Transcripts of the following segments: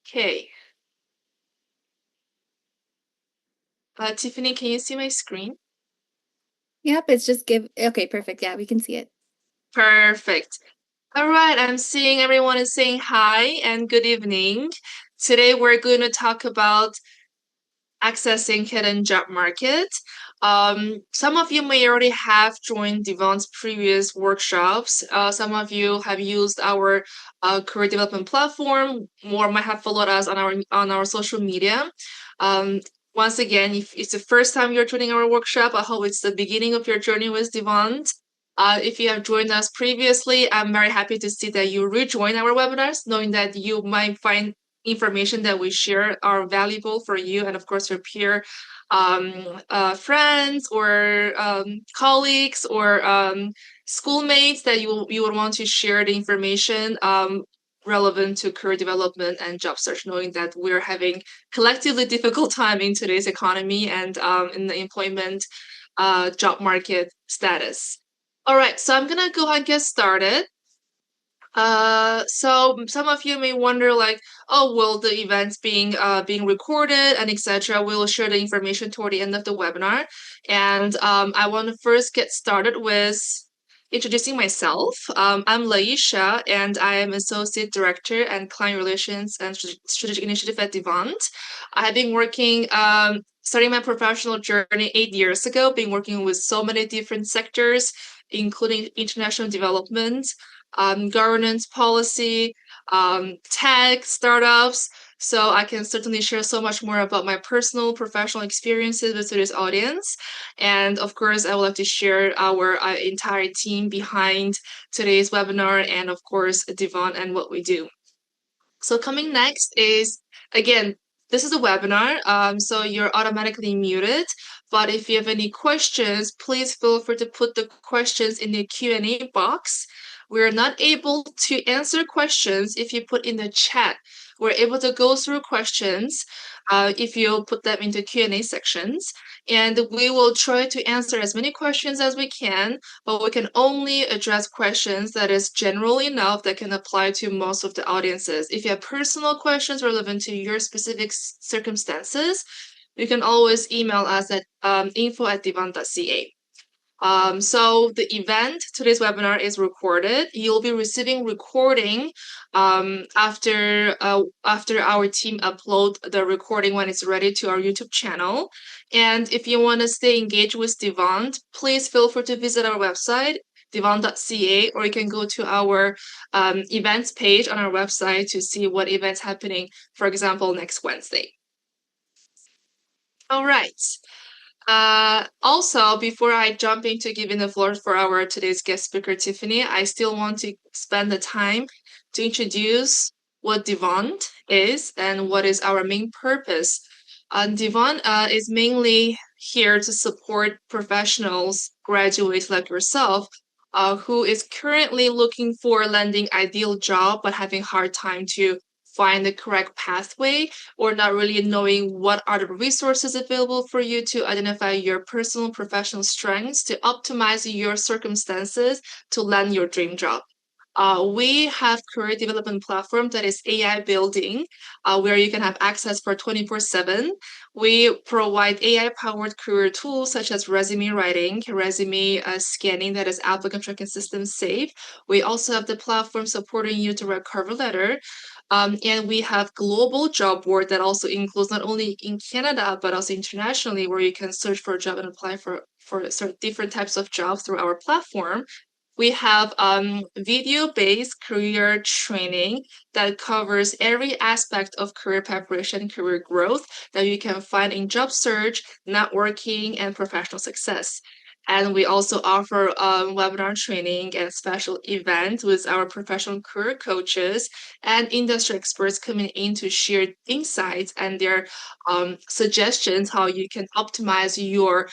Okay. Tiffany, can you see my screen? Yep, it's just okay, perfect. Yeah, we can see it. Perfect. All right, I'm seeing everyone is saying hi and good evening. Today we're going to talk about accessing hidden job market. Some of you may already have joined Devon's previous workshops. Some of you have used our career development platform, or might have followed us on our social media. Um, Once again, if it's the first time you're joining our workshop, I hope it's the beginning of your journey with Devon. If you have joined us previously, I'm very happy to see that you rejoin our webinars, knowing that you might find information that we share are valuable for you and of course your peer friends or colleagues or schoolmates that you would want to share the information relevant to career development and job search, knowing that we're having collectively difficult time in today's economy and in the employment job market status. All right, so I'm gonna go ahead and get started. So some of you may wonder, like, oh, will the events being recorded and etc. We'll share the information toward the end of the webinar, and I want to first get started with introducing myself. I'm Laisha, and I am Associate Director and Client Relations and Strategic Initiative at Devant. I have been working. Starting my professional journey 8 years ago, been working with so many different sectors, including international development, governance policy, tech, startups. So I can certainly share so much more about my personal professional experiences with today's audience. And of course, I would like to share our entire team behind today's webinar and of course, Devon and what we do. So coming next is, again, this is a webinar, so you're automatically muted. But if you have any questions, please feel free to put the questions in the Q&A box. We're not able to answer questions if you put in the chat. We're able to go through questions if you put them into Q&A sections. And we will try to answer as many questions as we can, but we can only address questions that is general enough that can apply to most of the audiences. If you have personal questions relevant to your specific circumstances, you can always email us at info@devant.ca. So the event, today's webinar is recorded. You'll be receiving recording after our team upload the recording when it's ready to our YouTube channel. And if you want to stay engaged with Devant, please feel free to visit our website, devant.ca, or you can go to our events page on our website to see what events happening, for example, next Wednesday. All right. Also, before I jump into giving the floor for our today's guest speaker, Tiffany, I still want to spend the time to introduce what Devant is and what is our main purpose. Devant is mainly here to support professionals, graduates like yourself, who is currently looking for landing ideal job but having hard time to find the correct pathway or not really knowing what are the resources available for you to identify your personal professional strengths to optimize your circumstances to land your dream job. We have career development platform that is AI building, where you can have access for 24/7. We provide AI-powered career tools such as resume writing, resume scanning that is applicant tracking system safe. We also have the platform supporting you to write cover letter. And we have global job board that also includes not only in Canada but also internationally, where you can search for a job and apply for sort of different types of jobs through our platform. We have video-based career training that covers every aspect of career preparation, career growth that you can find in job search, networking, and professional success. And we also offer webinar training and special events with our professional career coaches and industry experts coming in to share insights and their suggestions how you can optimize your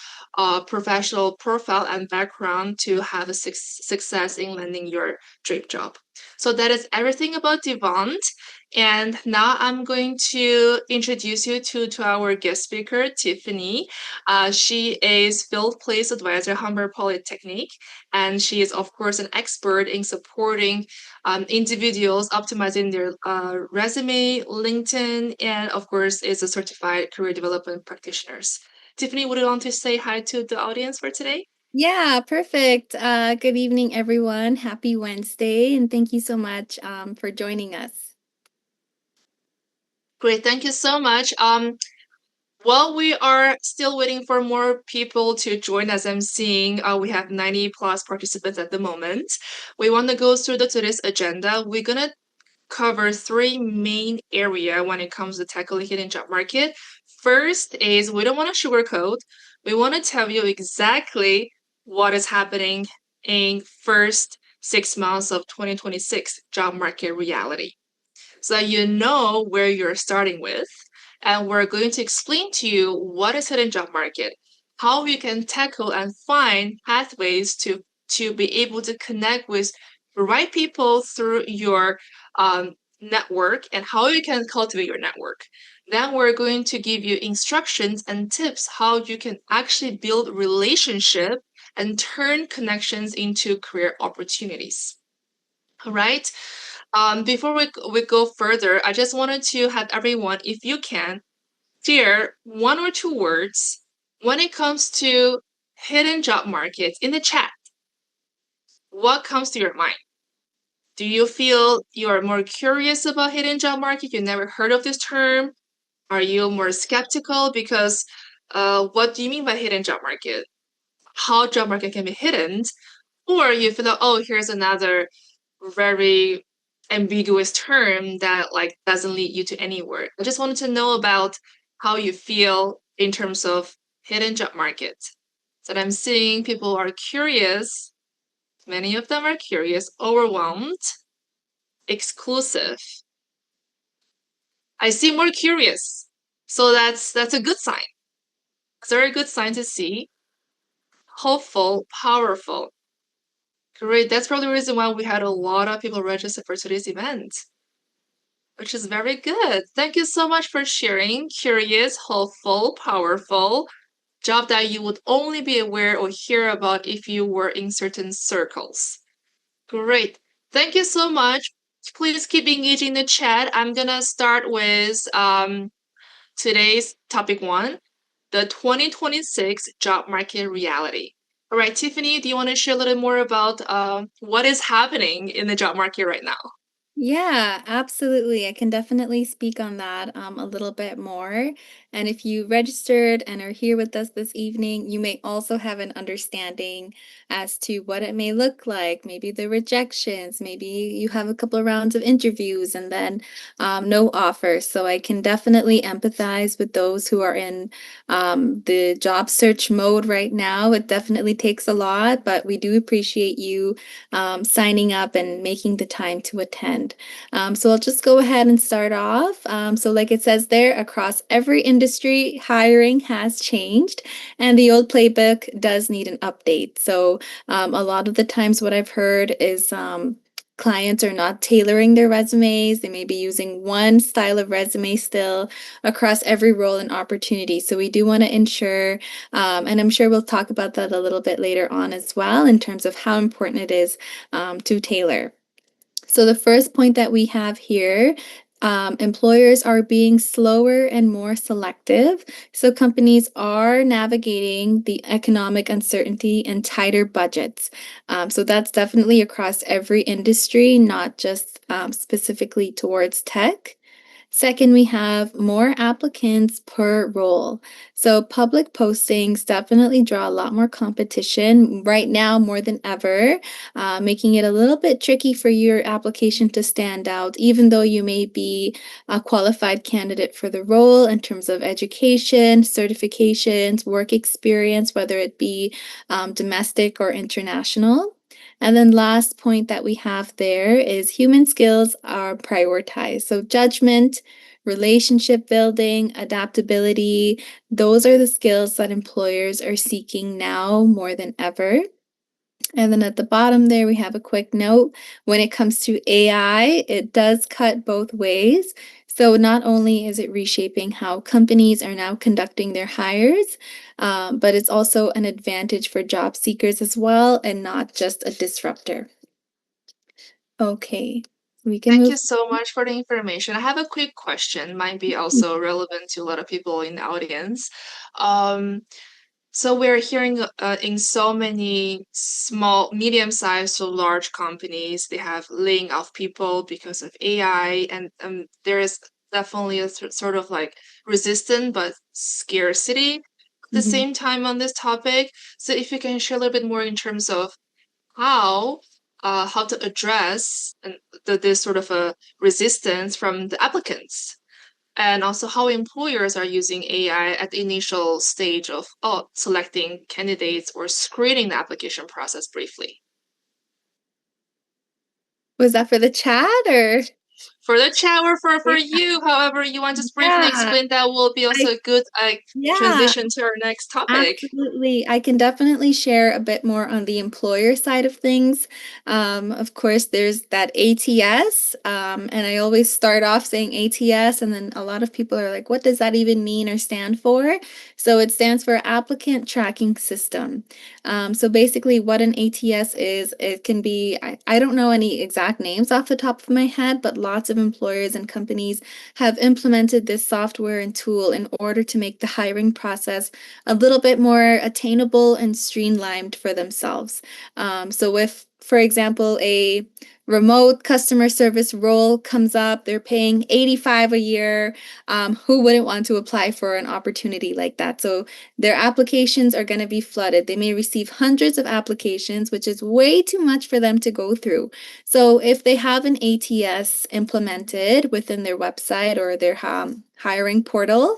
professional profile and background to have a success in landing your dream job. So that is everything about Devant. And now I'm going to introduce you to our guest speaker, Tiffany. She is Field Place Advisor, Humber Polytechnic, and she is, of course, an expert in supporting individuals optimizing their resume, LinkedIn, and, of course, is a certified career development practitioner. Tiffany, would you want to say hi to the audience for today? Yeah, perfect. Good evening, everyone. Happy Wednesday, and thank you so much for joining us. Great, thank you so much. While we are still waiting for more people to join as I'm seeing, we have 90 plus participants at the moment. We want to go through today's agenda. We're gonna cover three main area when it comes to tackling hidden job market. First is we don't want to sugarcoat. We want to tell you exactly what is happening in first 6 months of 2026 job market reality, so that you know where you're starting with. And we're going to explain to you what is hidden job market, how you can tackle and find pathways to be able to connect with the right people through your network, and how you can cultivate your network. Then we're going to give you instructions and tips how you can actually build relationship and turn connections into career opportunities. All right. Before we go further, I just wanted to have everyone, if you can, share one or two words when it comes to hidden job markets in the chat. What comes to your mind? Do you feel you are more curious about hidden job market? You never heard of this term? Are you more skeptical because what do you mean by hidden job market? How job market can be hidden? Or you feel like, oh, here's another very ambiguous term that like doesn't lead you to anywhere. I just wanted to know about how you feel in terms of hidden job market. So I'm seeing people are curious. Many of them are curious, overwhelmed, exclusive. I see more curious. So that's a good sign. It's a very good sign to see. Hopeful, powerful. Great. That's probably the reason why we had a lot of people register for today's event, which is very good. Thank you so much for sharing. Curious, hopeful, powerful. Job that you would only be aware or hear about if you were in certain circles. Great. Thank you so much. Please keep engaging the chat. I'm gonna start with today's topic one, the 2026 job market reality. All right, Tiffany, do you want to share a little more about what is happening in the job market right now? Yeah, absolutely. I can definitely speak on that a little bit more. And if you registered and are here with us this evening, you may also have an understanding as to what it may look like. Maybe the rejections, maybe you have a couple of rounds of interviews and then no offers. So I can definitely empathize with those who are in the job search mode right now. It definitely takes a lot, but we do appreciate you signing up and making the time to attend. So I'll just go ahead and start off. So like it says there, across every industry, hiring has changed, and the old playbook does need an update. So a lot of the times what I've heard is clients are not tailoring their resumes. They may be using one style of resume still across every role and opportunity. So we do want to ensure, and I'm sure we'll talk about that a little bit later on as well, in terms of how important it is to tailor. So the first point that we have here, employers are being slower and more selective. So companies are navigating the economic uncertainty and tighter budgets. So that's definitely across every industry, not just specifically towards tech. Second, we have more applicants per role. So public postings definitely draw a lot more competition right now more than ever, making it a little bit tricky for your application to stand out, even though you may be a qualified candidate for the role in terms of education, certifications, work experience, whether it be domestic or international. And then last point that we have there is human skills are prioritized. So judgment, relationship building, adaptability, those are the skills that employers are seeking now more than ever. And then at the bottom there, we have a quick note. When it comes to AI, it does cut both ways. So not only is it reshaping how companies are now conducting their hires, but it's also an advantage for job seekers as well, and not just a disruptor. Okay, we can Thank move. you so much for the information. I have a quick question, might be also relevant to a lot of people in the audience. Um, so we're hearing in so many small, medium-sized to large companies, they have laying off people because of AI, and there is definitely a sort of like resistant but scarcity at the Mhm. same time on this topic. So if you can share a little bit more in terms of how how to address this sort of a resistance from the applicants, and also how employers are using AI at the initial stage of selecting candidates or screening the application process briefly. Was that for the chat or? For the chat or for you, however you want to just briefly Yeah, explain, that will be I also a good yeah. transition to our next topic. Absolutely. I can definitely share a bit more on the employer side of things. Of course, there's that ATS, and I always start off saying ATS, and then a lot of people are like, what does that even mean or stand for? So it stands for Applicant Tracking System. So basically, what an ATS is, it can be, I don't know any exact names off the top of my head, but lots of employers and companies have implemented this software and tool in order to make the hiring process a little bit more attainable and streamlined for themselves. So if, for example, a remote customer service role comes up, they're paying 85 a year. Who wouldn't want to apply for an opportunity like that? So their applications are going to be flooded. They may receive hundreds of applications, which is way too much for them to go through. So if they have an ATS implemented within their website or their hiring portal,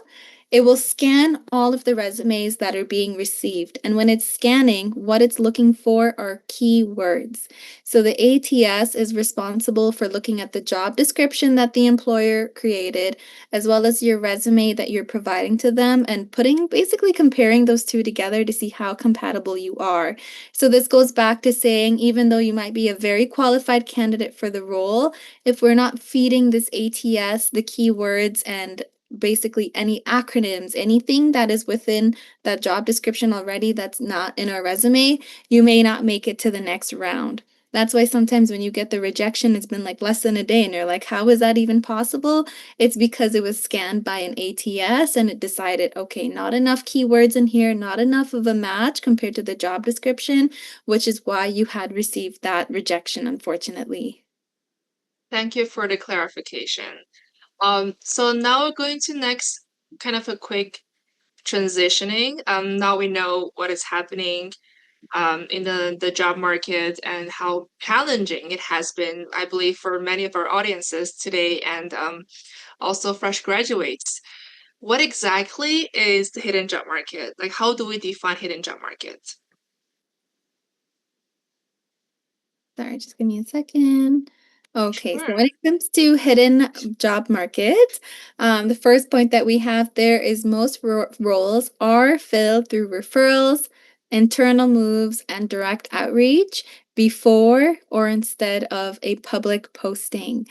it will scan all of the resumes that are being received. And when it's scanning, what it's looking for are keywords. So the ATS is responsible for looking at the job description that the employer created, as well as your resume that you're providing to them, and basically comparing those two together to see how compatible you are. So this goes back to saying, even though you might be a very qualified candidate for the role, if we're not feeding this ATS the keywords and basically any acronyms, anything that is within that job description already that's not in our resume, you may not make it to the next round. That's why sometimes when you get the rejection, it's been like less than a day, and you're like, how is that even possible? It's because it was scanned by an ATS and it decided, okay, not enough keywords in here, not enough of a match compared to the job description, which is why you had received that rejection, unfortunately. Thank you for the clarification. So now we're going to next kind of a quick transitioning. Now we know what is happening in the job market and how challenging it has been, I believe, for many of our audiences today, and also fresh graduates. What exactly is the hidden job market? Like, how do we define hidden job market? Sorry, just give me a second. Okay, so Sure. when it comes to hidden job market, the first point that we have there is most roles are filled through referrals, internal moves, and direct outreach before or instead of a public posting.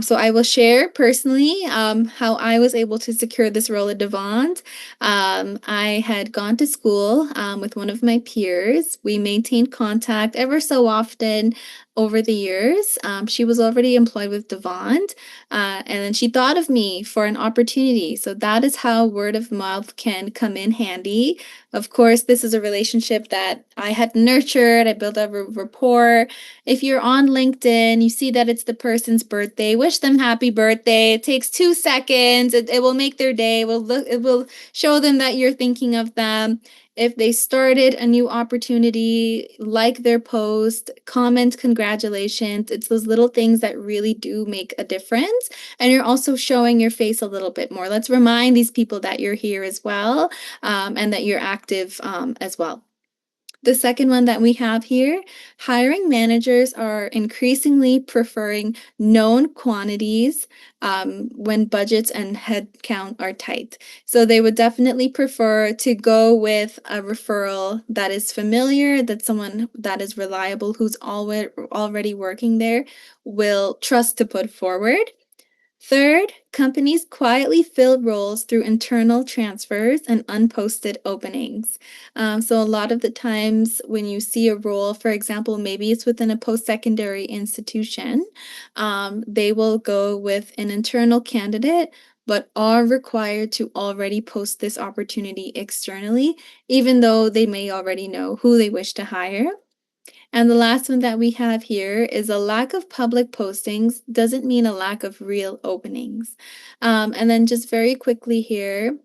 So I will share personally how I was able to secure this role at Devant. I had gone to school with one of my peers. We maintained contact ever so often over the years. She was already employed with Devant, and then she thought of me for an opportunity. So that is how word of mouth can come in handy. Of course, this is a relationship that I had nurtured. I built up a rapport. If you're on LinkedIn, you see that it's the person's birthday, wish them happy birthday. It takes 2 seconds. It will make their day. It will show them that you're thinking of them. If they started a new opportunity, like their post, comment congratulations. It's those little things that really do make a difference. And you're also showing your face a little bit more. Let's remind these people that you're here as well, and that you're active as well. The second one that we have here, hiring managers are increasingly preferring known quantities when budgets and headcount are tight. So they would definitely prefer to go with a referral that is familiar, that someone that is reliable, who's already working there, will trust to put forward. Third, companies quietly fill roles through internal transfers and unposted openings. So, a lot of the times when you see a role, for example, maybe it's within a post secondary institution, they will go with an internal candidate, but are required to already post this opportunity externally, even though they may already know who they wish to hire. And the last one that we have here is a lack of public postings doesn't mean a lack of real openings. And then just very quickly here,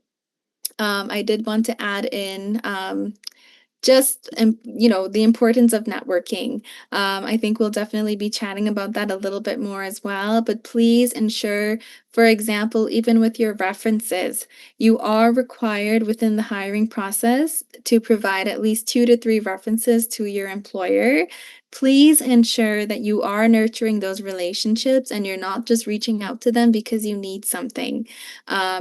I did want to add in the importance of networking. I think we'll definitely be chatting about that a little bit more as well, but please ensure, for example, even with your references, you are required within the hiring process to provide at least 2 to 3 references to your employer. Please ensure that you are nurturing those relationships and you're not just reaching out to them because you need something.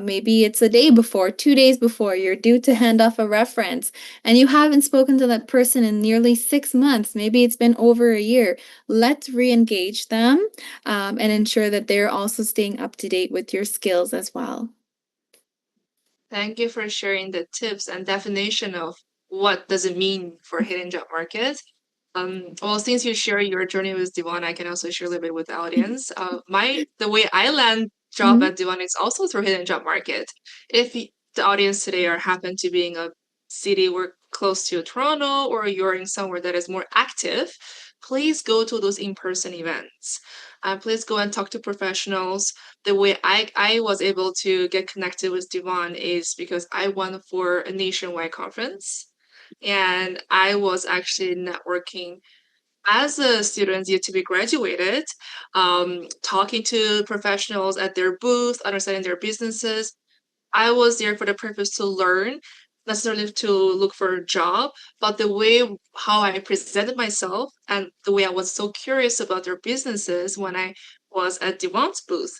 Maybe it's a day before, 2 days before you're due to hand off a reference and you haven't spoken to that person in nearly 6 months, maybe it's been over a year, let's re engage them and ensure that they're also staying up to date with your skills as well. Thank you for sharing the tips and definition of what does it mean for hidden job market. Well, since you share your journey with Devon, I can also share a little bit with the audience. The way I land job Mhm. at Devon is also through hidden job market. If the audience today are happen to be in a city where close to Toronto or you're in somewhere that is more active, please go to those in-person events. Please go and talk to professionals. The way I was able to get connected with Devon is because I went for a nationwide conference and I was actually networking as a student yet to be graduated, talking to professionals at their booth, understanding their businesses. I was there for the purpose to learn, necessarily to look for a job, but the way how I presented myself and the way I was so curious about their businesses when I was at Devon's booth,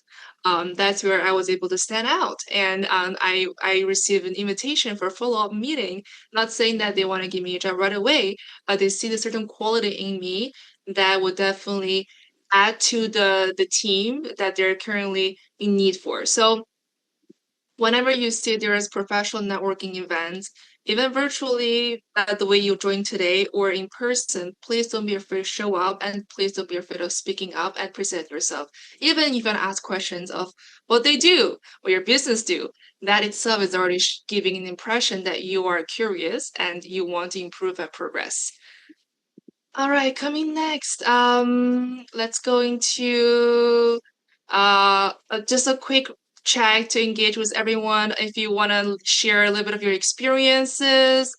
that's where I was able to stand out. And I received an invitation for a follow-up meeting, not saying that they want to give me a job right away, but they see the certain quality in me that would definitely add to the team that they're currently in need for. So whenever you see there is professional networking events, even virtually, the way you joined today or in person, please don't be afraid to show up and please don't be afraid of speaking up and present yourself. Even if you can ask questions of what they do, what your business do, that itself is already giving an impression that you are curious and you want to improve and progress. All right, coming next, let's go into just a quick check to engage with everyone. If you want to share a little bit of your experiences,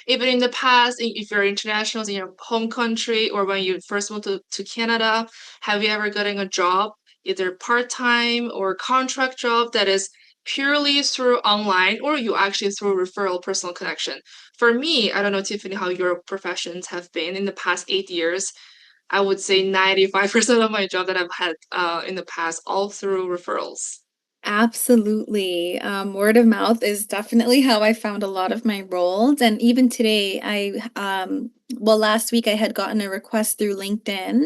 even in the past, if you're international in your home country or when you first moved to Canada, have you ever gotten a job, either part-time or contract job that is purely through online or you actually through referral personal connection? For me, I don't know, Tiffany, how your professions have been in the past 8 years. I would say 95% of my job that I've had in the past, all through referrals. Absolutely. Word of mouth is definitely how I found a lot of my roles. And even today, last week I had gotten a request through LinkedIn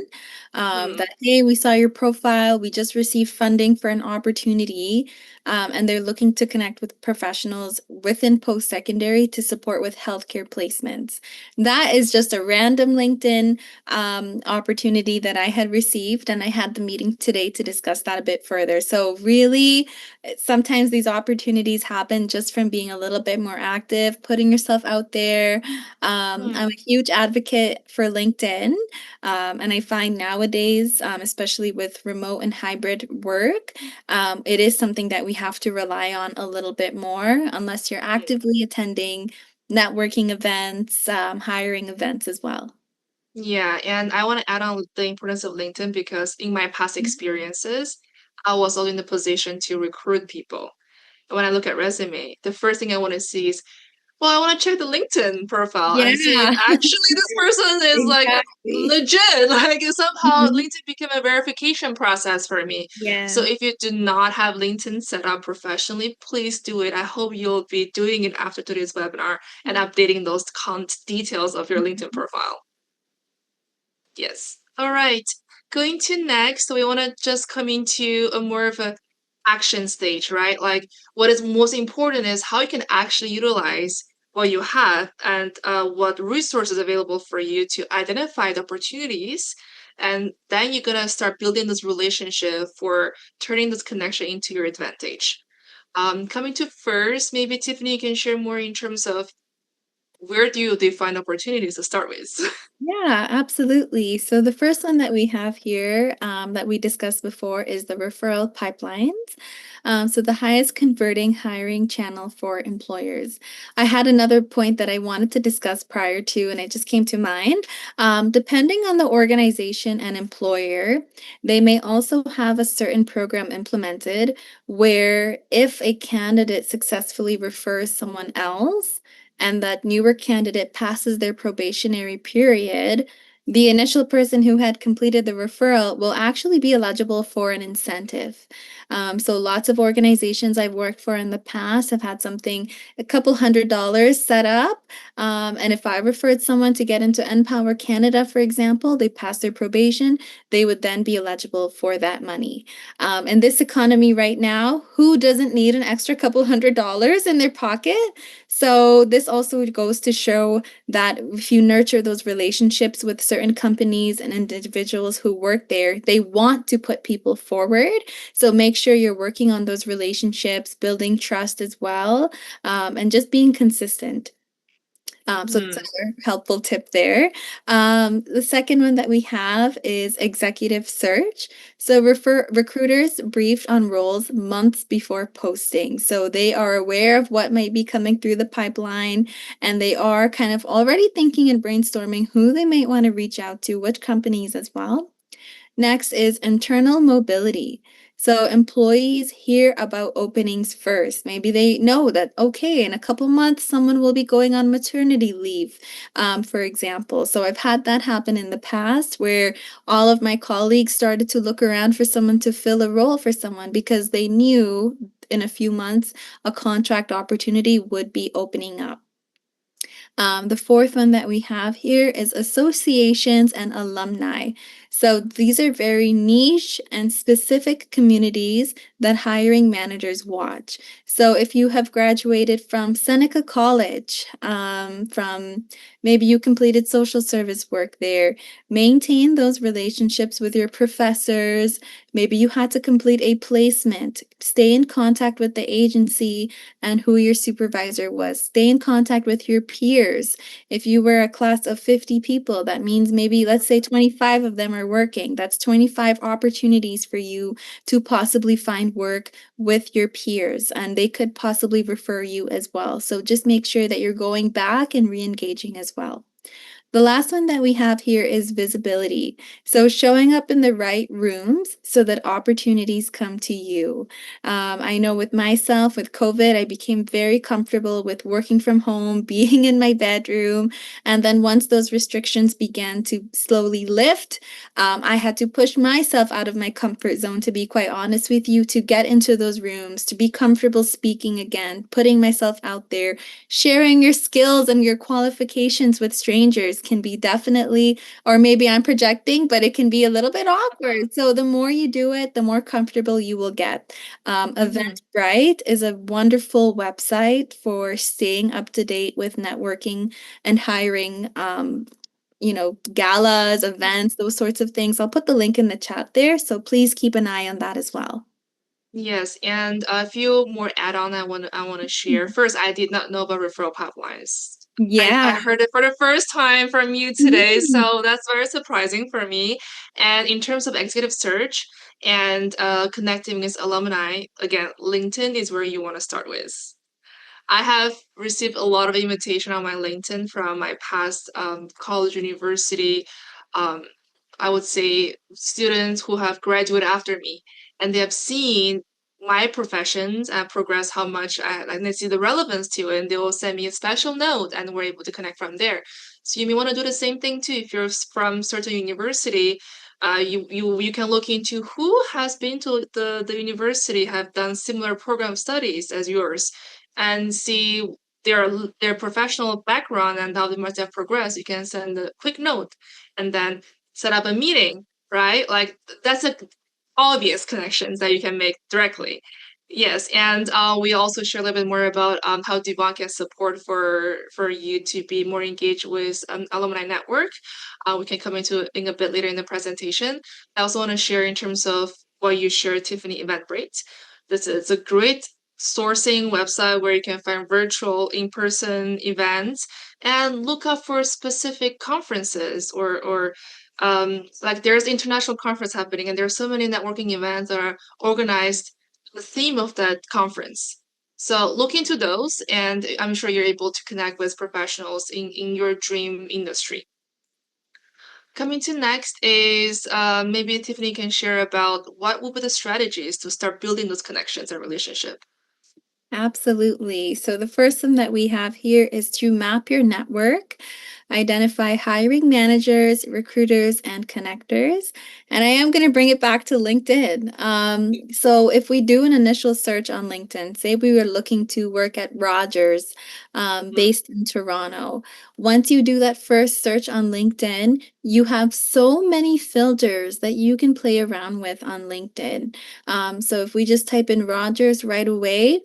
Hmm. that, hey, we saw your profile. We just received funding for an opportunity. And they're looking to connect with professionals within post secondary to support with healthcare placements. That is just a random LinkedIn opportunity that I had received. And I had the meeting today to discuss that a bit further. So, really, sometimes these opportunities happen just from being a little bit more active, putting yourself out there. I'm a huge advocate for LinkedIn. And I find nowadays, especially with remote and hybrid work, it is something that we have to rely on a little bit more unless you're actively attending networking events, hiring events as well. Yeah, and I want to add on the importance of LinkedIn because in my past Mhm. experiences, I was all in the position to recruit people. When I look at resume, the first thing I want to see is Well, I want to check the LinkedIn profile and see if Yeah, actually this person is like exactly. legit. Like somehow Mhm. LinkedIn became a verification process for me. So Yeah. if you do not have LinkedIn set up professionally, please do it. I hope you'll be doing it after today's webinar and updating those details of your LinkedIn Mhm. profile. Yes. All right. Going to next, we want to just come into a more of a action stage, right? Like what is most important is how you can actually utilize what you have and what resources available for you to identify the opportunities. And then you're gonna start building this relationship for turning this connection into your advantage. Coming to first, maybe Tiffany, you can share more in terms of where do you define opportunities to start with? Yeah, absolutely. So the first one that we have here that we discussed before is the referral pipelines. So the highest converting hiring channel for employers. I had another point that I wanted to discuss prior to, and it just came to mind. Depending on the organization and employer, they may also have a certain program implemented where if a candidate successfully refers someone else, and that newer candidate passes their probationary period, the initial person who had completed the referral will actually be eligible for an incentive. So lots of organizations I've worked for in the past have had something, a couple $100 set up. And if I referred someone to get into Empower Canada, for example, they pass their probation, they would then be eligible for that money. In this economy right now, who doesn't need an extra couple $100 in their pocket? So this also goes to show that if you nurture those relationships with certain companies and individuals who work there, they want to put people forward. So make sure you're working on those relationships, building trust as well, and just being consistent. So that's Mhm. another helpful tip there. The second one that we have is executive search. So recruiters briefed on roles months before posting. So they are aware of what might be coming through the pipeline, and they are kind of already thinking and brainstorming who they might want to reach out to, which companies as well. Next is internal mobility. So employees hear about openings first. Maybe they know that, okay, in a couple months, someone will be going on maternity leave, for example. So I've had that happen in the past where all of my colleagues started to look around for someone to fill a role for someone because they knew in a few months a contract opportunity would be opening up. The fourth one that we have here is associations and alumni. So these are very niche and specific communities that hiring managers watch. So if you have graduated from Seneca College, from maybe you completed social service work there, maintain those relationships with your professors. Maybe you had to complete a placement, stay in contact with the agency and who your supervisor was. Stay in contact with your peers. If you were a class of 50 people, that means maybe, let's say, 25 of them are working. That's 25 opportunities for you to possibly find work with your peers, and they could possibly refer you as well. So just make sure that you're going back and re engaging as well. The last one that we have here is visibility. So showing up in the right rooms so that opportunities come to you. I know with myself, with COVID, I became very comfortable with working from home, being in my bedroom. And then once those restrictions began to slowly lift, I had to push myself out of my comfort zone, to be quite honest with you, to get into those rooms, to be comfortable speaking again, putting myself out there. Sharing your skills and your qualifications with strangers can be definitely, or maybe I'm projecting, but it can be a little bit awkward. So the more you do it, the more comfortable you will get. Mhm. Eventbrite is a wonderful website for staying up to date with networking and hiring. Galas, events, those sorts of things. I'll put the link in the chat there. So please keep an eye on that as well. Yes, and a few more add-on I want to share. First, I did not know about referral pipelines. I Yeah. heard it for the first time from you today, Mhm. so that's very surprising for me. And in terms of executive search and connecting with alumni, again, LinkedIn is where you want to start with. I have received a lot of invitation on my LinkedIn from my past college, university, um, I would say students who have graduated after me, and they have seen my professions and progress how much and they see the relevance to it, and they will send me a special note, and we're able to connect from there. So you may want to do the same thing too. If you're from certain university, you can look into who has been to the university, have done similar program studies as yours, and see their professional background and how they must have progressed. You can send a quick note and then set up a meeting, right? Like that's a obvious connections that you can make directly. Yes, and we also share a little bit more about how Devon can support for you to be more engaged with alumni network. We can come into it in a bit later in the presentation. I also want to share in terms of what you shared, Tiffany, Eventbrite. This is a great sourcing website where you can find virtual, in-person events and look up for specific conferences or like there's international conference happening and there's so many networking events that are organized the theme of that conference. So look into those, and I'm sure you're able to connect with professionals in your dream industry. Coming to next is maybe Tiffany can share about what would be the strategies to start building those connections and relationship. Absolutely. So the first one that we have here is to map your network, identify hiring managers, recruiters, and connectors. And I am going to bring it back to LinkedIn. So if we do an initial search on LinkedIn, say we were looking to work at Rogers, Mhm. based in Toronto. Once you do that first search on LinkedIn, you have so many filters that you can play around with on LinkedIn. So if we just type in Rogers right away,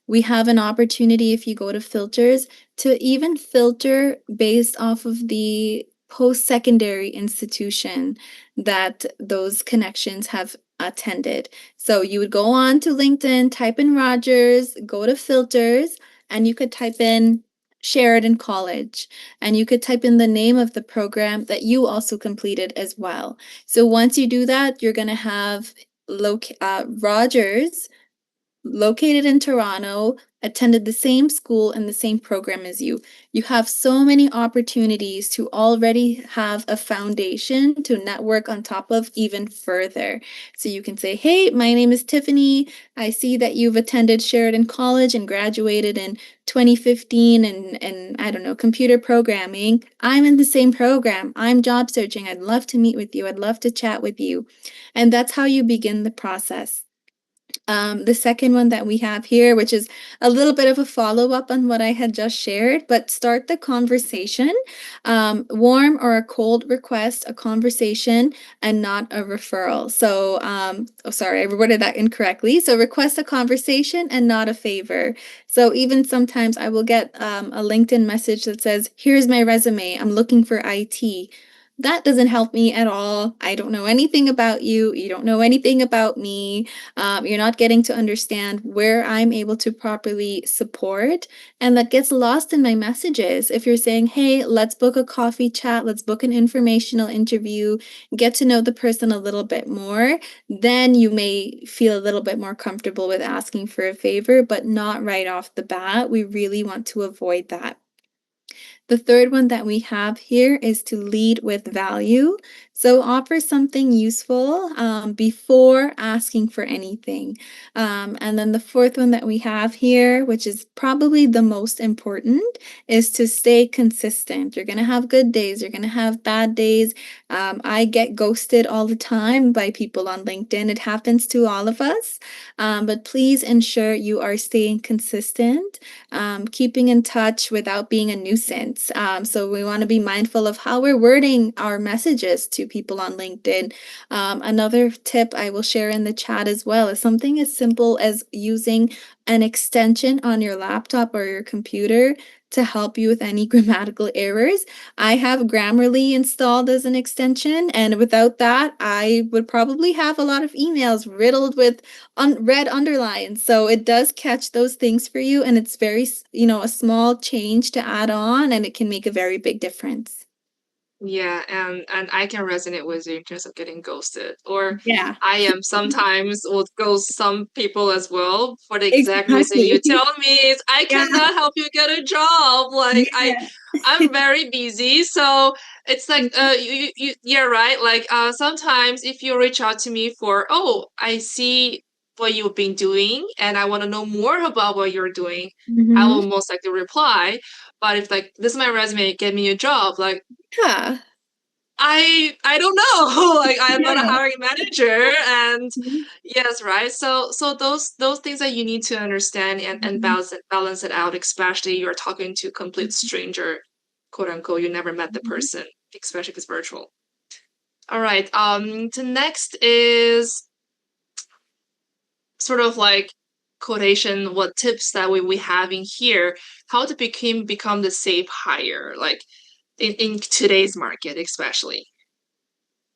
we have an opportunity, if you go to filters, to even filter based off of the post-secondary institution that those connections have attended. So you would go on to LinkedIn, type in Rogers, go to filters, and you could type in Sheridan College, and you could type in the name of the program that you also completed as well. So once you do that, you're going to have Rogers located in Toronto, attended the same school and the same program as you. You have so many opportunities to already have a foundation to network on top of even further. So you can say, hey, my name is Tiffany. I see that you've attended Sheridan College and graduated in 2015 and I don't know, computer programming. I'm in the same program. I'm job searching. I'd love to meet with you. I'd love to chat with you. And that's how you begin the process. The second one that we have here, which is a little bit of a follow-up on what I had just shared, but start the conversation. Warm or a cold request, a conversation, and not a referral. So, oh, sorry, I worded that incorrectly. So, request a conversation and not a favor. So, even sometimes I will get a LinkedIn message that says, here's my resume. I'm looking for IT. That doesn't help me at all. I don't know anything about you. You don't know anything about me. You're not getting to understand where I'm able to properly support, and that gets lost in my messages. If you're saying, hey, let's book a coffee chat, let's book an informational interview, get to know the person a little bit more, then you may feel a little bit more comfortable with asking for a favor, but not right off the bat. We really want to avoid that. The third one that we have here is to lead with value. So offer something useful before asking for anything. And then the fourth one that we have here, which is probably the most important, is to stay consistent. You're going to have good days, you're going to have bad days. I get ghosted all the time by people on LinkedIn. It happens to all of us. But please ensure you are staying consistent, keeping in touch without being a nuisance. So we want to be mindful of how we're wording our messages to people on LinkedIn. Another tip I will share in the chat as well is something as simple as using an extension on your laptop or your computer to help you with any grammatical errors. I have Grammarly installed as an extension, and without that, I would probably have a lot of emails riddled with red underlines. So it does catch those things for you, and it's very, a small change to add on, and it can make a very big difference. Yeah, and I can resonate with you in terms of getting ghosted. Or Yeah, I am sometimes would ghost some people as well for the exact reason you exactly. tell me is I Yeah, cannot help you get a job. Like yeah. I'm very busy, so it's like you're right. Like sometimes if you reach out to me for, oh, I see what you've been doing and I want to know more about what you're doing, I Mm-hmm. will most likely reply. But if like this is my resume, get me a job, like Yeah. I don't know. Like I'm not a Yeah. hiring manager and Mhm. yes, right. So those things that you need to understand and Mhm. balance it out, especially you're talking to a complete Mhm. stranger, quote unquote, you never met the Mhm. person, especially if it's virtual. All right. The next is sort of like quotation, what tips that we have in here, how to become the safe hire, like in today's market, especially.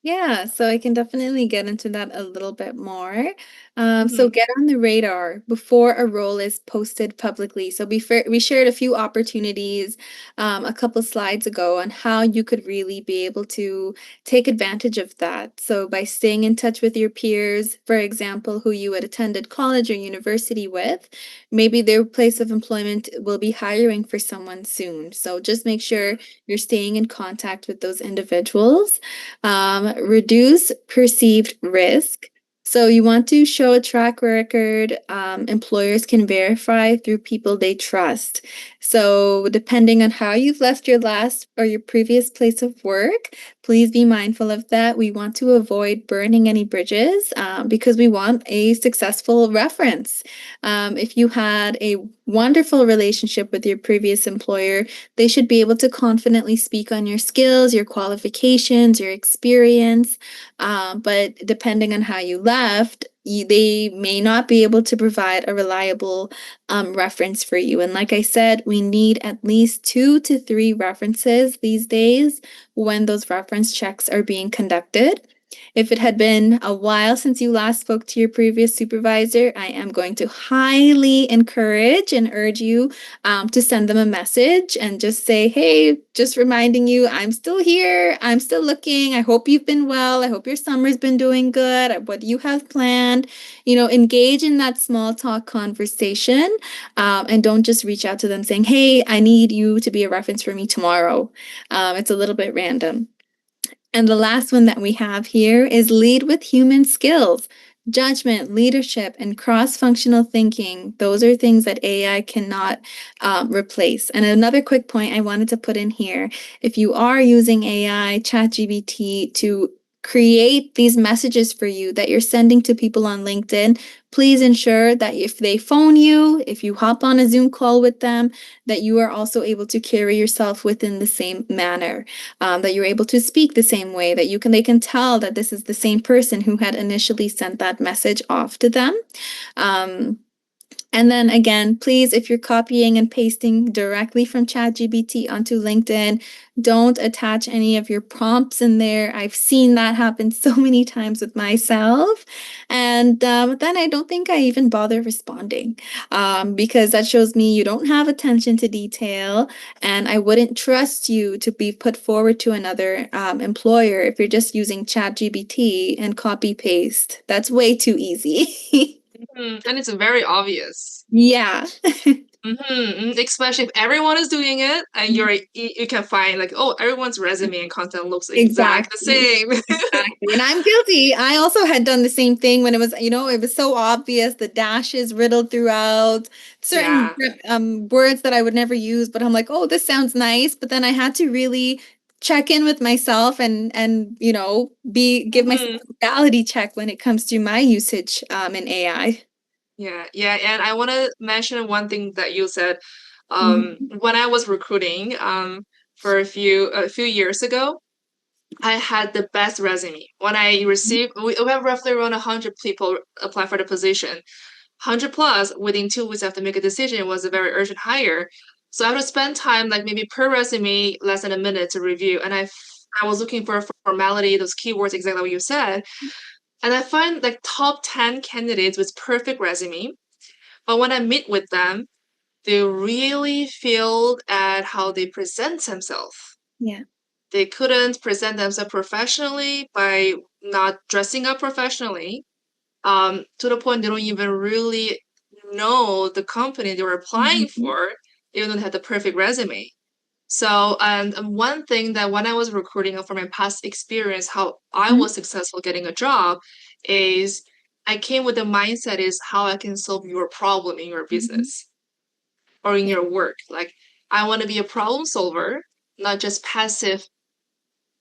Yeah, so I can definitely get into that a little bit more. So Mm-hmm. get on the radar before a role is posted publicly. So we shared a few opportunities a couple slides ago on how you could really be able to take advantage of that. So by staying in touch with your peers, for example, who you had attended college or university with, maybe their place of employment will be hiring for someone soon. So just make sure you're staying in contact with those individuals. Reduce perceived risk. So you want to show a track record employers can verify through people they trust. So depending on how you've left your last or your previous place of work, please be mindful of that. We want to avoid burning any bridges because we want a successful reference. If you had a wonderful relationship with your previous employer, they should be able to confidently speak on your skills, your qualifications, your experience. But depending on how you left, they may not be able to provide a reliable reference for you. And like I said, we need at least 2 to 3 references these days when those reference checks are being conducted. If it had been a while since you last spoke to your previous supervisor, I am going to highly encourage and urge you to send them a message and just say, hey, just reminding you, I'm still here. I'm still looking. I hope you've been well. I hope your summer's been doing good. What do you have planned? Engage in that small talk conversation and don't just reach out to them saying, hey, I need you to be a reference for me tomorrow. It's a little bit random. And the last one that we have here is lead with human skills. Judgment, leadership, and cross functional thinking. Those are things that AI cannot replace. And another quick point I wanted to put in here, if you are using AI, ChatGPT to create these messages for you that you're sending to people on LinkedIn, please ensure that if they phone you, if you hop on a Zoom call with them, that you are also able to carry yourself within the same manner, that you're able to speak the same way, that they can tell that this is the same person who had initially sent that message off to them. Um, and then again, please, if you're copying and pasting directly from ChatGPT onto LinkedIn, don't attach any of your prompts in there. I've seen that happen so many times with myself. And then I don't think I even bother responding because that shows me you don't have attention to detail. And I wouldn't trust you to be put forward to another employer if you're just using ChatGPT and copy paste. That's way too easy. And it's very obvious. Yeah. Especially if everyone is doing it and you can find like, oh, everyone's resume and content looks exact the Exactly. same. Exactly. And I'm guilty. I also had done the same thing when it was so obvious, the dashes riddled throughout, certain Yeah. words that I would never use, but I'm like, oh, this sounds nice. But then I had to really check in with myself and be give myself hmm a reality check when it comes to my usage in AI. Yeah. And I want to mention one thing that you said. Mhm. When I was recruiting, for a few years ago, I had the best resume. When I received, we have roughly around 100 people apply for the position. 100 plus within 2 weeks after make a decision. It was a very urgent hire. So I had to spend time, like maybe per resume, less than a minute to review. And I was looking for a formality, those keywords, exactly what you said. And I find like top 10 candidates with perfect resume. But when I meet with them, they really failed at how they present themselves. Yeah. They couldn't present themselves professionally by not dressing up professionally, to the point they don't even really know the company they were applying Mhm. for, even though they had the perfect resume. So, and one thing that when I was recruiting from my past experience, how I Mhm. was successful getting a job is I came with the mindset is how I can solve your problem in your Mhm. business or in Yeah. your work. Like I want to be a problem solver, not just passive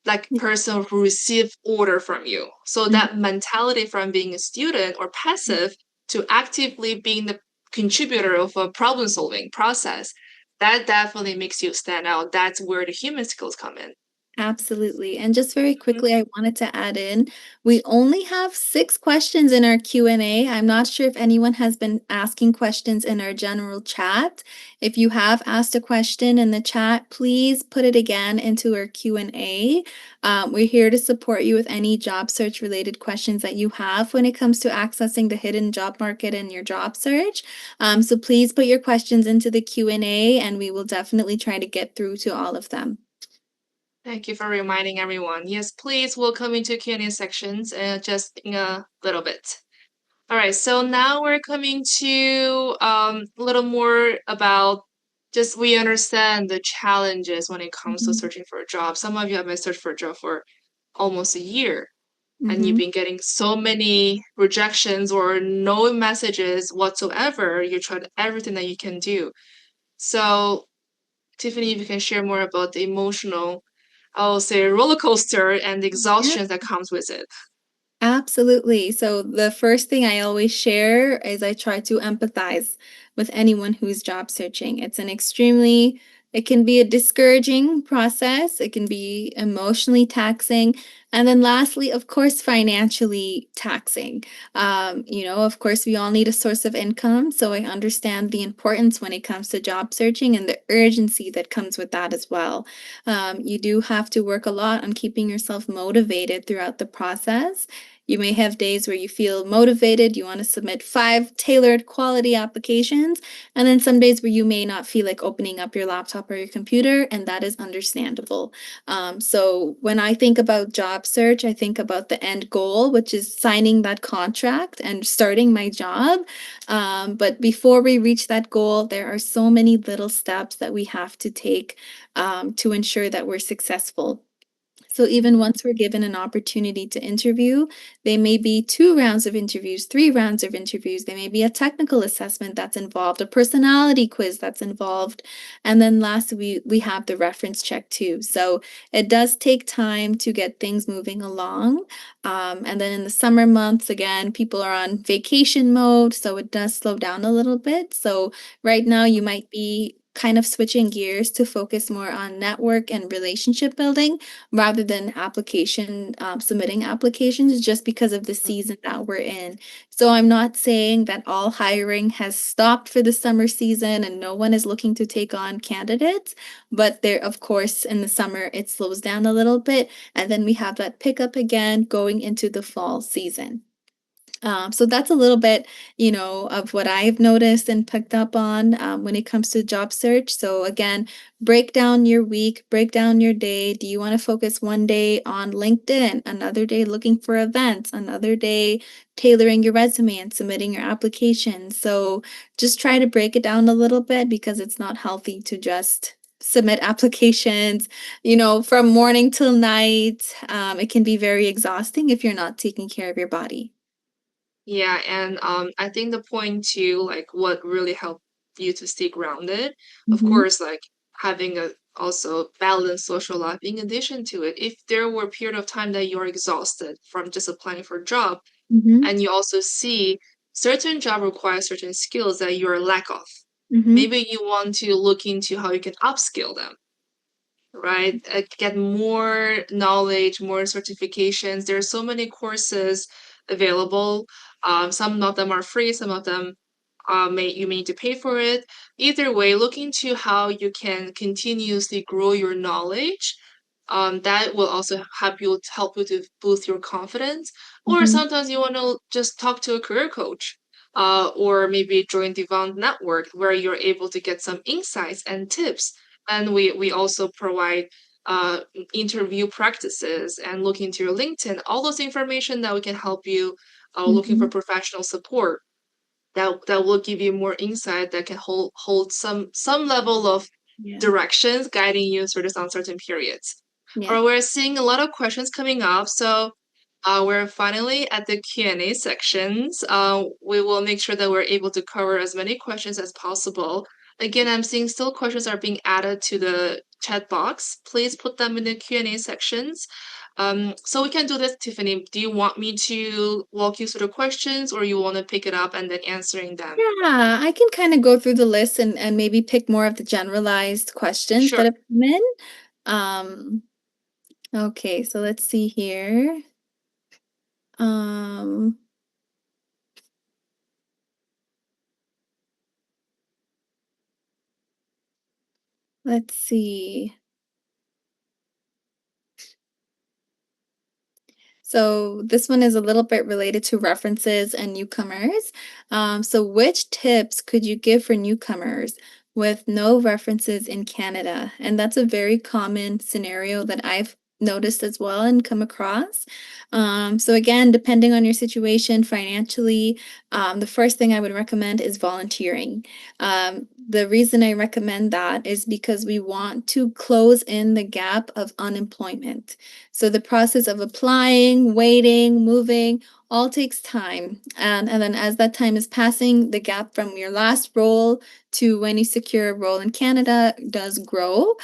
like Yeah. person who receive order from you. So Mhm. that mentality from being a student or passive to actively being the contributor of a problem solving process, that definitely makes you stand out. That's where the human skills come in. Absolutely. And just very Mhm. quickly, I wanted to add in, we only have 6 questions in our Q&A. I'm not sure if anyone has been asking questions in our general chat. If you have asked a question in the chat, please put it again into our Q&A. We're here to support you with any job search related questions that you have when it comes to accessing the hidden job market in your job search. So please put your questions into the Q&A and we will definitely try to get through to all of them. Thank you for reminding everyone. Yes, please, we'll come into Q&A sections just in a little bit. All right, so now we're coming to a little more about just we understand the challenges when it comes to Mhm. searching for a job. Some of you have been searching for a job for almost a year, and you've Mhm. been getting so many rejections or no messages whatsoever. You tried everything that you can do. So, Tiffany, if you can share more about the emotional, I'll say, roller coaster and the Yeah. exhaustion that comes with it. Absolutely. So the first thing I always share is I try to empathize with anyone who's job searching. It can be a discouraging process. It can be emotionally taxing. And then lastly, of course, financially taxing. Of course, we all need a source of income. So I understand the importance when it comes to job searching and the urgency that comes with that as well. You do have to work a lot on keeping yourself motivated throughout the process. You may have days where you feel motivated, you want to submit 5 tailored quality applications, and then some days where you may not feel like opening up your laptop or your computer, and that is understandable. So when I think about job search, I think about the end goal, which is signing that contract and starting my job. But before we reach that goal, there are so many little steps that we have to take to ensure that we're successful. So even Mhm. once we're given an opportunity to interview, they may be 2 rounds of interviews, 3 rounds of interviews. There may be a technical assessment that's involved, a personality quiz that's involved, and then last we have the reference check too. So it does take time to get things moving along. And then in the summer months, again, people are on vacation mode, so it does slow down a little bit. So right now, you might be kind of switching gears to focus more on network and relationship building rather than submitting applications just because of the season that we're in. So I'm not saying that all hiring has stopped for the summer season and no one is looking to take on candidates, but there, of course, in the summer it slows down a little bit, and then we have that pickup again going into the fall season. So that's a little bit, of what I've noticed and picked up on when it comes to job search. So again, break down your week, break down your day. Do you want to focus one day on LinkedIn, another day looking for events, another day tailoring your resume and submitting your application? So just try to break it down a little bit because it's not healthy to just submit applications, from morning till night. It can be very exhausting if you're not taking care of your body. Yeah, and I think the point too, like what really helped you to stay grounded, of Mhm, course, like having a also balanced social life in addition to it. If there were a period of time that you're exhausted from just applying for a job, mhm, and you also see certain job requires certain skills that you're lack of, mhm, maybe you want to look into how you can upskill them, right? Get more knowledge, more certifications. There are so many courses available. Some of them are free, some of them may need to pay for it. Either way, look into how you can continuously grow your knowledge. That will also help you to boost your confidence. Or mhm. sometimes you want to just talk to a career coach. Or maybe join Devon Network where you're able to get some insights and tips, and we also provide uh, interview practices and look into your LinkedIn, all those information that we can help you looking for Mhm. professional support that will give you more insight that can hold some level of Yeah. directions guiding you through this uncertain periods. Yeah. Or we're seeing a lot of questions coming up, so We're finally at the Q&A sections. We will make sure that we're able to cover as many questions as possible. Again, I'm seeing still questions are being added to the chat box. Please put them in the Q&A sections. So we can do this, Tiffany. Do you want me to walk you through the questions, or you want to pick it up and then answering them? Yeah, I can kind of go through the list and maybe pick more of the generalized questions Sure. that have come in. Um, okay, so let's see here. Um, let's see. So this one is a little bit related to references and newcomers. So which tips could you give for newcomers with no references in Canada? And that's a very common scenario that I've noticed as well and come across. So again, depending on your situation financially, the first thing I would recommend is volunteering. The reason I recommend that is because we want to close in the gap of unemployment. So the process of applying, waiting, moving all takes time. And then as that time is passing, the gap from your last role to when you secure a role in Canada does grow.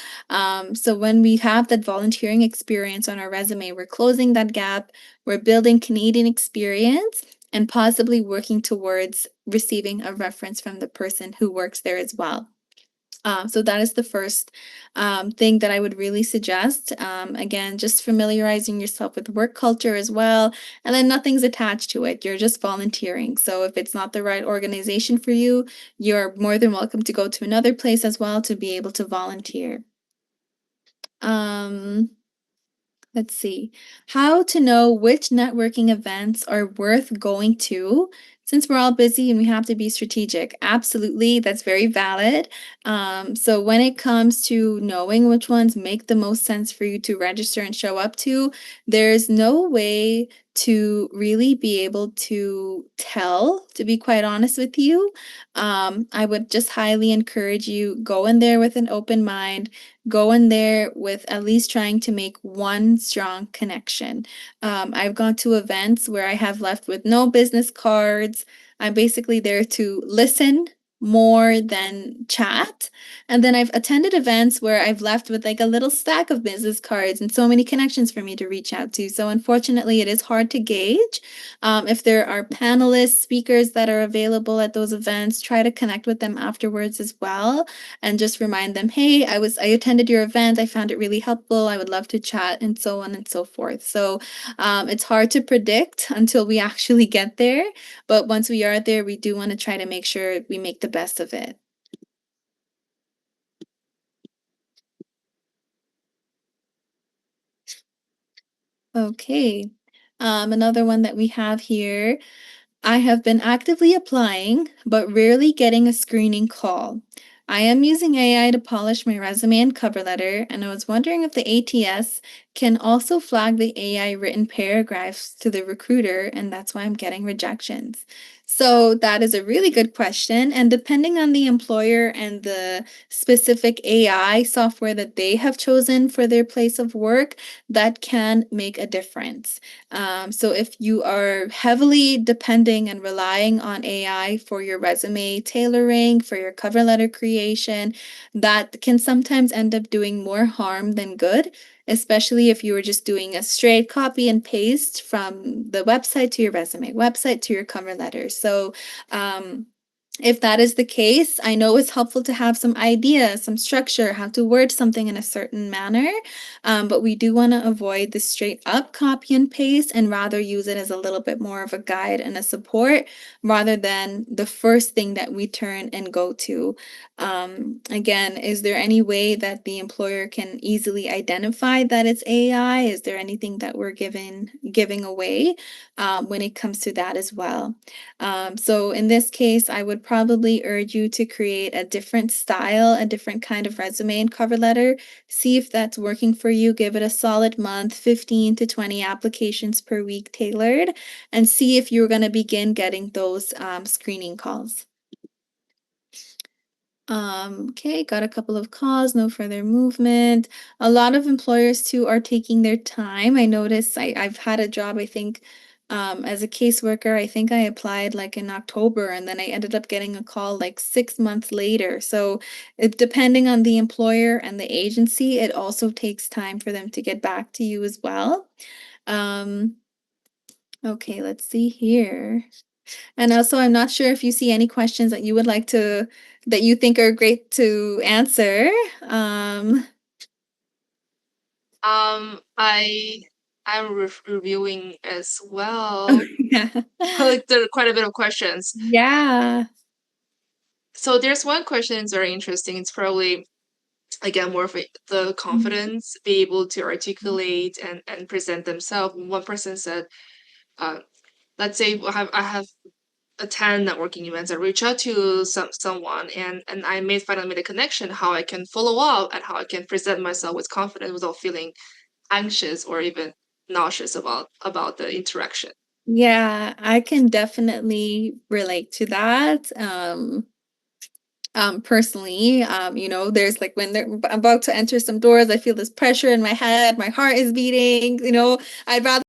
So when we have that volunteering experience on our resume, we're closing that gap, we're building Canadian experience, and possibly working towards receiving a reference from the person who works there as well. So that is the first thing that I would really suggest. Again, just familiarizing yourself with work culture as well, and then nothing's attached to it. You're just volunteering. So if it's not the right organization for you, you're more than welcome to go to another place as well to be able to volunteer. Um, Let's see. How to know which networking events are worth going to since we're all busy and we have to be strategic. Absolutely, that's very valid. So, when it comes to knowing which ones make the most sense for you to register and show up to, there's no way to really be able to tell, to be quite honest with you. I would just highly encourage you go in there with an open mind, go in there with at least trying to make one strong connection. I've gone to events where I have left with no business cards. I'm basically there to listen more than chat. And then I've attended events where I've left with like a little stack of business cards and so many connections for me to reach out to. So unfortunately, it is hard to gauge. If there are panelists, speakers that are available at those events, try to connect with them afterwards as well and just remind them, hey, I attended your event. I found it really helpful. I would love to chat and so on and so forth. So it's hard to predict until we actually get there. But once we are there, we do want to try to make sure we make the best of it. Okay. Another one that we have here. I have been actively applying, but rarely getting a screening call. I am using AI to polish my resume and cover letter, and I was wondering if the ATS can also flag the AI written paragraphs to the recruiter, and that's why I'm getting rejections. So, that is a really good question. And depending on the employer and the specific AI software that they have chosen for their place of work, that can make a difference. So if you are heavily depending and relying on AI for your resume tailoring, for your cover letter creation, that can sometimes end up doing more harm than good, especially if you were just doing a straight copy and paste from the website to your resume, website to your cover letter. So, um, if that is the case, I know it's helpful to have some idea, some structure, how to word something in a certain manner, but we do want to avoid the straight up copy and paste and rather use it as a little bit more of a guide and a support rather than the first thing that we turn and go to. Again, is there any way that the employer can easily identify that it's AI? Is there anything that we're giving away when it comes to that as well? So in this case, I would probably urge you to create a different style, a different kind of resume and cover letter. See if that's working for you. Give it a solid month, 15 to 20 applications per week tailored, and see if you're going to begin getting those screening calls. Okay, got a couple of calls, no further movement. A lot of employers too are taking their time. I noticed I've had a job, I think, as a caseworker, I think I applied like in October and then I ended up getting a call like 6 months later. So depending on the employer and the agency, it also takes time for them to get back to you as well. Um, okay, let's see here. And also, I'm not sure if you see any questions that you would like to that you think are great to answer. Um, I I'm reviewing as oh, well. yeah. Like there are quite a bit of questions. Yeah. So there's one question that's very interesting. It's probably again more of the Mhm. confidence, be able to articulate and present themselves. One person said, uh, let's say I have attend networking events. I reach out to someone and I may finally made a connection. How I can follow up and how I can present myself with confidence without feeling anxious or even nauseous about the interaction. Yeah, I can definitely relate to that. Personally, there's like when I'm about to enter some doors, I feel this pressure in my head, my heart is beating, I'd rather